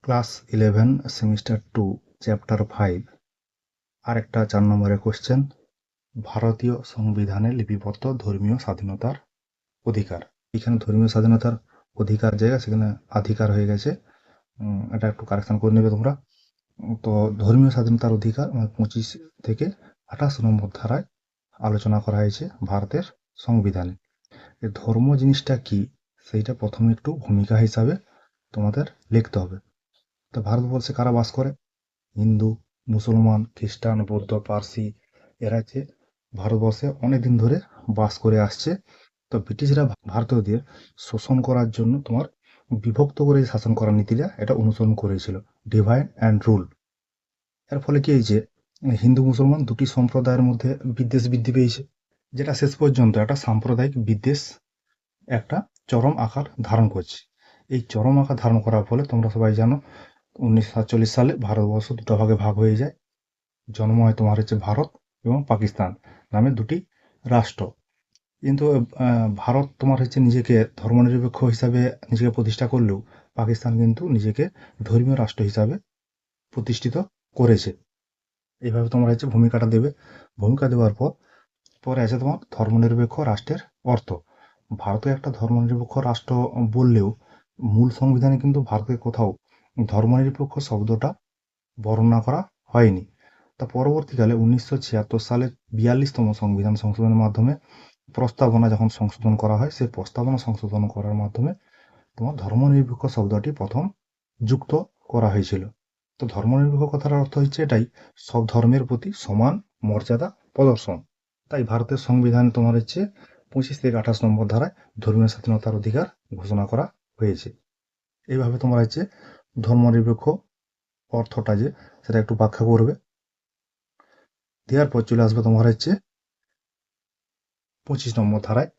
Class 11 semester 2 chapter 5 আর একটা 4 নম্বরের question. ভারতীয় সংবিধানে লিপিবদ্ধ ধর্মীয় স্বাধীনতার অধিকার। এখানে ধর্মীয় স্বাধীনতার অধিকার জায়গা সেখানে অধিকার হয়ে গেছে। এটা একটু কারেকশন করে নেবে তোমরা। তো ধর্মীয় স্বাধীনতার অধিকার 25 থেকে 28 নম্বর ধারায় আলোচনা করা হয়েছে ভারতের সংবিধানে। এই ধর্ম জিনিসটা কি সেইটা প্রথমে একটু ভূমিকা হিসাবে তোমাদের লিখতে হবে। তো ভারতবর্ষে কারা বাস করে? হিন্দু, মুসলমান, খ্রিস্টান, বৌদ্ধ, পার্সি এরা হচ্ছে ভারতবর্ষে অনেকদিন ধরে বাস করে আসছে। তো ব্রিটিশরা ভারতীয়দের শোষণ করার জন্য তোমার বিভক্ত করে শাসন করার নীতিটা এটা অনুসরণ করেছিল, ডিভাইড অ্যান্ড রুল। এর ফলে কি হয়েছে, হিন্দু মুসলমান দুটি সম্প্রদায়ের মধ্যে বিদ্বেষ বৃদ্ধি পেয়েছে, যেটা শেষ পর্যন্ত একটা সাম্প্রদায়িক বিদ্বেষ একটা চরম আকার ধারণ করছে। এই চরম আকার ধারণ করার ফলে তোমরা সবাই জানো 1947 সালে ভারতবর্ষ দুটো ভাগে ভাগ হয়ে যায়। জন্ম হয় তোমার হচ্ছে ভারত এবং পাকিস্তান নামে দুটি রাষ্ট্র। কিন্তু ভারত তোমার হচ্ছে নিজেকে ধর্মনিরপেক্ষ হিসাবে নিজেকে প্রতিষ্ঠা করলেও পাকিস্তান কিন্তু নিজেকে ধর্মীয় রাষ্ট্র হিসাবে প্রতিষ্ঠিত করেছে। এইভাবে তোমরা হচ্ছে ভূমিকাটা দেবে। ভূমিকা দেওয়ার পর পরে আছে তোমার ধর্মনিরপেক্ষ রাষ্ট্রের অর্থ। ভারতে একটা ধর্মনিরপেক্ষ রাষ্ট্র বললেও মূল সংবিধানে কিন্তু ভারতের কোথাও ধর্মনিরপেক্ষ শব্দটা বর্ণনা করা হয়নি। তা পরবর্তীকালে 1976 সালে 42তম সংবিধান সংশোধনের মাধ্যমে প্রস্তাবনা যখন সংশোধন করা হয়, সেই প্রস্তাবনা সংশোধন করার মাধ্যমে তোমার ধর্মনিরপেক্ষ শব্দটি প্রথম যুক্ত করা হয়েছিল। তো ধর্মনিরপেক্ষ কথার অর্থ হচ্ছে এটাই, সব ধর্মের প্রতি সমান মর্যাদা প্রদর্শন। তাই ভারতের সংবিধান তোমার হচ্ছে 25 থেকে 28 নম্বর ধারায় ধর্মীয় স্বাধীনতার অধিকার ঘোষণা করা হয়েছে। এইভাবে তোমরা হচ্ছে ধর্মনিরপেক্ষ অর্থটা যে সেটা একটু ব্যাখ্যা করবে। দেওয়ার পর চলে আসবে তোমার হচ্ছে 25 নম্বর ধারায়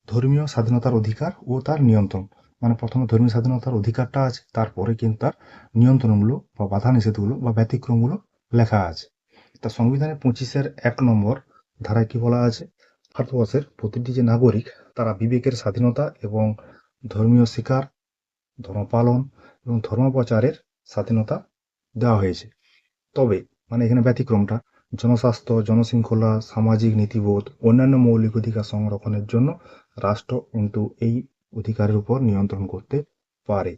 ধর্মীয় স্বাধীনতার অধিকার ও তার নিয়ন্ত্রণ। মানে প্রথমে ধর্মীয় স্বাধীনতার অধিকারটা আছে, তারপরে কিন্তু তার নিয়ন্ত্রণগুলো বা বাধা নিষেধগুলো বা ব্যতিক্রমগুলো লেখা আছে। তা সংবিধানের 25-এর 1 নম্বর ধারায় কি বলা আছে, ভারতবর্ষের প্রতিটি যে নাগরিক তারা বিবেকের স্বাধীনতা এবং ধর্মীয় শিকার, ধর্ম পালন এবং ধর্ম প্রচারের স্বাধীনতা দেওয়া হয়েছে। তবে মানে এখানে ব্যতিক্রমটা, জনস্বাস্থ্য, জনশৃঙ্খলা, সামাজিক নীতিবোধ, অন্যান্য মৌলিক অধিকার সংরক্ষণের জন্য রাষ্ট্র কিন্তু এই অধিকারের উপর নিয়ন্ত্রণ করতে পারে।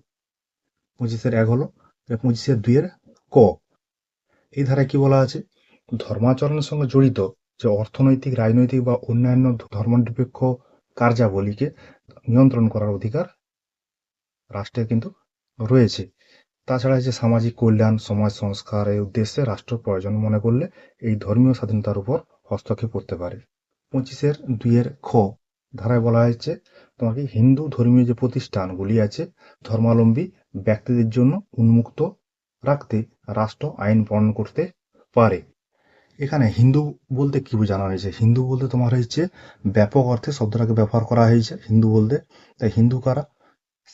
25-এর 1 হলো। 25-এর 2-এর ক, এই ধারায় কি বলা আছে, ধর্মাচরণের সঙ্গে জড়িত যে অর্থনৈতিক, রাজনৈতিক বা অন্যান্য ধর্মনিরপেক্ষ কার্যাবলীকে নিয়ন্ত্রণ করার অধিকার রাষ্ট্রের কিন্তু রয়েছে। তাছাড়া যে সামাজিক কল্যাণ, সমাজ সংস্কারের উদ্দেশ্যে রাষ্ট্র প্রয়োজন মনে করলে এই ধর্মীয় স্বাধীনতার উপর হস্তক্ষেপ করতে পারে। 25-এর 2-এর খ ধারায় বলা হয়েছে তোমার কি হিন্দু ধর্মীয় যে প্রতিষ্ঠানগুলি আছে ধর্মাবলম্বী ব্যক্তিদের জন্য উন্মুক্ত রাখতে রাষ্ট্র আইন প্রণয়ন করতে পারে। এখানে হিন্দু বলতে কি বোঝানো হয়েছে, হিন্দু বলতে তোমার হয়েছে ব্যাপক অর্থে শব্দটাকে ব্যবহার করা হয়েছে হিন্দু বলতে। তাই হিন্দু কারা?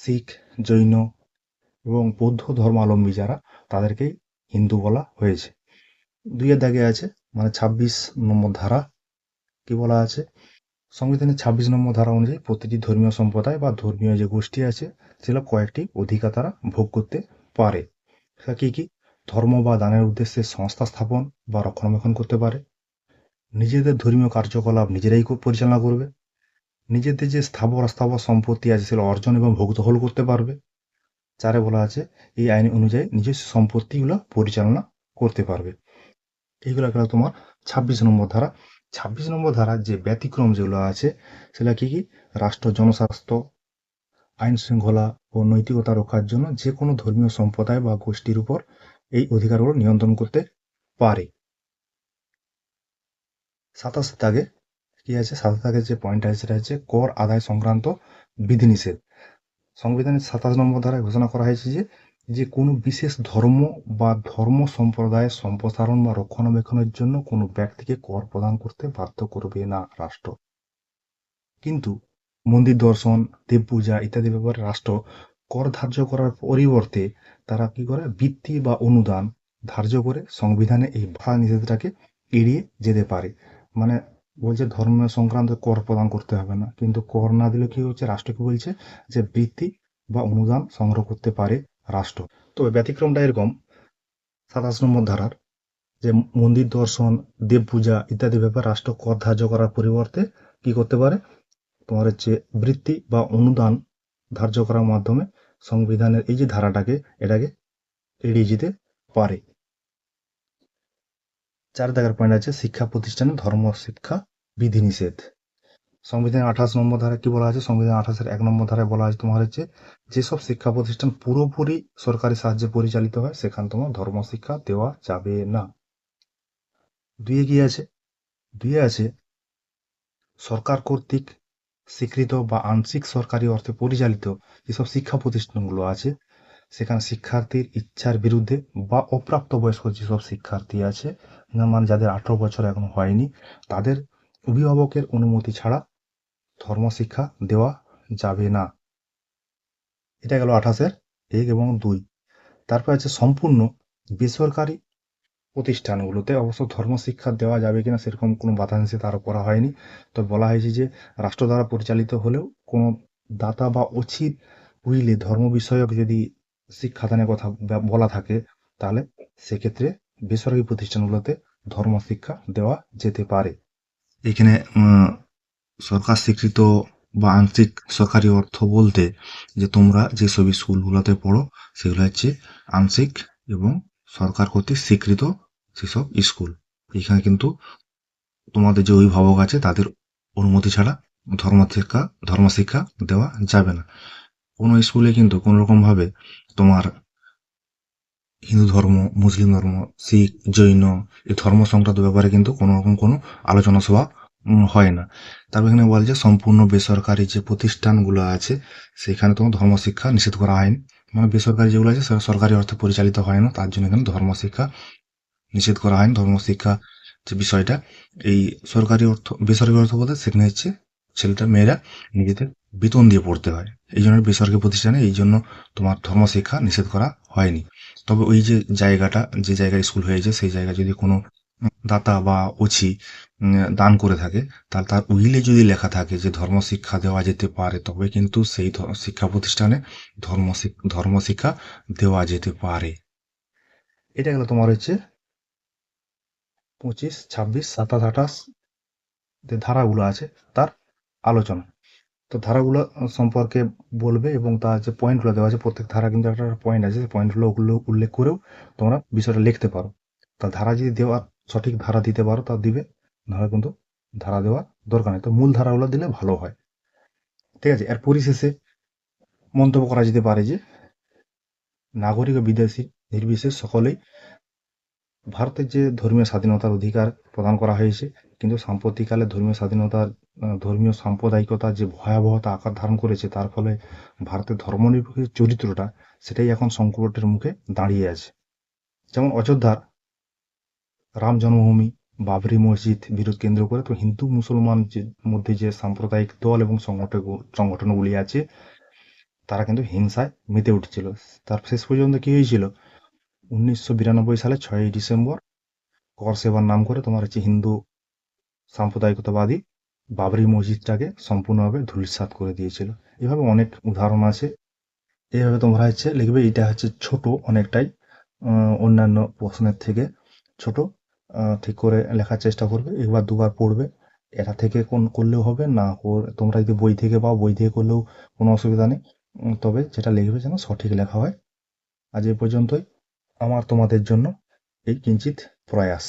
শিখ, জৈন এবং বৌদ্ধ ধর্মাবলম্বী যারা তাদেরকেই হিন্দু বলা হয়েছে। 2-এর দাগে আছে মানে 26 নম্বর ধারা কি বলা আছে, সংবিধানের 26 নম্বর ধারা অনুযায়ী প্রতিটি ধর্মীয় সম্প্রদায় বা ধর্মীয় যে গোষ্ঠী আছে সেগুলো কয়েকটি অধিকার তারা ভোগ করতে পারে। সেটা কি কি? ধর্ম বা দানের উদ্দেশ্যে সংস্থা স্থাপন বা রক্ষণাবেক্ষণ করতে পারে, নিজেদের ধর্মীয় কার্যকলাপ নিজেরাই পরিচালনা করবে, নিজেদের যে স্থাবর অস্থাবর সম্পত্তি আছে সেগুলো অর্জন এবং ভোগ দখল করতে পারবে। 4-এ বলা আছে এই আইন অনুযায়ী নিজস্ব সম্পত্তিগুলো পরিচালনা করতে পারবে। এইগুলো গেল তোমার 26 নম্বর ধারা। 26 নম্বর ধারার যে ব্যতিক্রম যেগুলো আছে সেটা কি কি? রাষ্ট্র জনস্বাস্থ্য, আইন শৃঙ্খলা ও নৈতিকতা রক্ষার জন্য যে কোনো ধর্মীয় সম্প্রদায় বা গোষ্ঠীর উপর এই অধিকারগুলো নিয়ন্ত্রণ করতে পারে। 27 দাগে কি আছে, 27 দাগের যে পয়েন্ট আছে সেটা হচ্ছে কর আদায় সংক্রান্ত বিধিনিষেধ। সংবিধানের 27 নম্বর ধারায় ঘোষণা করা হয়েছে যে যে কোনো বিশেষ ধর্ম বা ধর্ম সম্প্রদায়ের সম্প্রসারণ বা রক্ষণাবেক্ষণের জন্য কোনো ব্যক্তিকে কর প্রদান করতে বাধ্য করবে না রাষ্ট্র। কিন্তু মন্দির দর্শন, দেব পূজা ইত্যাদি ব্যাপারে রাষ্ট্র কর ধার্য করার পরিবর্তে তারা কি করে, বৃত্তি বা অনুদান ধার্য করে সংবিধানে এই বাধা নিষেধটাকে এড়িয়ে যেতে পারে। মানে বলছে ধর্ম সংক্রান্ত কর প্রদান করতে হবে না, কিন্তু কর না দিলে কি হচ্ছে, রাষ্ট্র কি বলছে যে বৃত্তি বা অনুদান সংগ্রহ করতে পারে রাষ্ট্র। তবে ব্যতিক্রমটা এরকম, 27 নম্বর ধারার যে মন্দির দর্শন, দেব পূজা ইত্যাদি ব্যাপারে রাষ্ট্র কর ধার্য করার পরিবর্তে কি করতে পারে, তোমার হচ্ছে বৃত্তি বা অনুদান ধার্য করার মাধ্যমে সংবিধানের এই যে ধারাটাকে এটাকে এড়িয়ে যেতে পারে। 4 দাগের পয়েন্ট আছে শিক্ষা প্রতিষ্ঠানে ধর্ম শিক্ষা বিধিনিষেধ। সংবিধানের 28 নম্বর ধারায় কি বলা আছে, সংবিধান 28-এর 1 নম্বর ধারায় বলা আছে তোমার হচ্ছে যেসব শিক্ষা প্রতিষ্ঠান পুরোপুরি সরকারি সাহায্যে পরিচালিত হয় সেখানে তোমার ধর্ম শিক্ষা দেওয়া যাবে না। 2-এ কি আছে, 2-এ আছে সরকার কর্তৃক স্বীকৃত বা আংশিক সরকারি অর্থে পরিচালিত যেসব শিক্ষা প্রতিষ্ঠানগুলো আছে সেখানে শিক্ষার্থীর ইচ্ছার বিরুদ্ধে বা অপ্রাপ্ত বয়স্ক যেসব শিক্ষার্থী আছে, না মানে যাদের 18 বছর এখনো হয়নি, তাদের অভিভাবকের অনুমতি ছাড়া ধর্ম শিক্ষা দেওয়া যাবে না। এটা গেল 28-এর 1 এবং 2। তারপর আছে সম্পূর্ণ বেসরকারি প্রতিষ্ঠানগুলোতে অবশ্য ধর্ম শিক্ষা দেওয়া যাবে কিনা সেরকম কোনো বাধা নিষেধ আরোপ করা হয়নি। তো বলা হয়েছে যে রাষ্ট্র দ্বারা পরিচালিত হলেও কোনো দাতা বা অছির উইলে ধর্ম বিষয়ক যদি শিক্ষাদানের কথা বলা থাকে তাহলে সেক্ষেত্রে বেসরকারি প্রতিষ্ঠানগুলোতে ধর্ম শিক্ষা দেওয়া যেতে পারে। এখানে সরকার স্বীকৃত বা আংশিক সরকারি অর্থ বলতে যে তোমরা যেসব স্কুলগুলোতে পড়ো সেগুলো হচ্ছে আংশিক এবং সরকার কর্তৃক স্বীকৃত সেসব স্কুল। এখানে কিন্তু তোমাদের যে অভিভাবক আছে তাদের অনুমতি ছাড়া ধর্ম শিক্ষা দেওয়া যাবে না। কোনো স্কুলে কিন্তু কোনো রকম ভাবে তোমার হিন্দু ধর্ম, মুসলিম ধর্ম, শিখ, জৈন এই ধর্ম সংক্রান্ত ব্যাপারে কিন্তু কোনো রকম কোনো আলোচনা সভা হয় না। তারপর এখানে বলছে সম্পূর্ণ বেসরকারি যে প্রতিষ্ঠানগুলো আছে সেখানে তোমার ধর্ম শিক্ষা নিষেধ করা হয়নি, মানে বেসরকারি যেগুলো আছে সেটা সরকারি অর্থে পরিচালিত হয় না, তার জন্য এখানে ধর্ম শিক্ষা নিষেধ করা হয়নি। ধর্ম শিক্ষা যে বিষয়টা এই সরকারি অর্থ বেসরকারি অর্থ বলতে সেখানে হচ্ছে ছেলেটা মেয়েরা নিজেদের বেতন দিয়ে পড়তে হয়, এই জন্য বেসরকারি প্রতিষ্ঠানে এই জন্য তোমার ধর্ম শিক্ষা নিষেধ করা হয়নি। তবে ওই যে জায়গাটা যে জায়গায় স্কুল হয়েছে সেই জায়গায় যদি কোনো দাতা বা অছি দান করে থাকে তাহলে তার উইলে যদি লেখা থাকে যে ধর্ম শিক্ষা দেওয়া যেতে পারে তবে কিন্তু সেই শিক্ষা প্রতিষ্ঠানে ধর্ম শিক্ষা দেওয়া যেতে পারে। এটা গেল তোমার হচ্ছে 25, 26, 27, 28 যে ধারাগুলো আছে তার আলোচনা। তো ধারাগুলো সম্পর্কে বলবে এবং তার যে পয়েন্টগুলো দেওয়া আছে প্রত্যেক ধারা কিন্তু একটা পয়েন্ট আছে, সেই পয়েন্টগুলো উল্লেখ করেও তোমরা বিষয়টা লিখতে পারো। তা ধারা যদি দেওয়ার সঠিক ধারা দিতে পারো তা দিবে, নাহলে কিন্তু ধারা দেওয়ার দরকার নেই, তো মূল ধারাগুলো দিলে ভালো হয়। ঠিক আছে, এর পরিশেষে মন্তব্য করা যেতে পারে যে নাগরিক ও বিদেশি নির্বিশেষ সকলেই ভারতের যে ধর্মীয় স্বাধীনতার অধিকার প্রদান করা হয়েছে, কিন্তু সাম্প্রতিককালে ধর্মীয় সাম্প্রদায়িকতার যে ভয়াবহতা আকার ধারণ করেছে তার ফলে ভারতের ধর্মনিরপেক্ষ চরিত্রটা সেটাই এখন সংকটের মুখে দাঁড়িয়ে আছে। যেমন অযোধ্যার রাম জন্মভূমি, বাবরি মসজিদ বিরোধ কেন্দ্র করে তো হিন্দু মুসলমান মধ্যে যে সাম্প্রদায়িক দল এবং সংগঠনগুলি আছে তারা কিন্তু হিংসায় মেতে উঠেছিল। তার শেষ পর্যন্ত কি হয়েছিল, 1992 সালে 6ই ডিসেম্বর কর সেবার নাম করে তোমার হচ্ছে হিন্দু সাম্প্রদায়িকতাবাদী বাবরি মসজিদটাকে সম্পূর্ণভাবে ধূলিসাৎ করে দিয়েছিল। এভাবে অনেক উদাহরণ আছে। এইভাবে তোমরা হচ্ছে লিখবে, এটা হচ্ছে ছোট অনেকটাই অন্যান্য প্রশ্নের থেকে ছোট, ঠিক করে লেখার চেষ্টা করবে, একবার দুবার পড়বে, এটা থেকে করলেও হবে না, তোমরা যদি বই থেকে পাও বই থেকে করলেও কোনো অসুবিধা নেই। তবে যেটা লিখবে যেন সঠিক লেখা হয়। আজ এ পর্যন্তই আমার তোমাদের জন্য এই কিঞ্চিত প্রয়াস।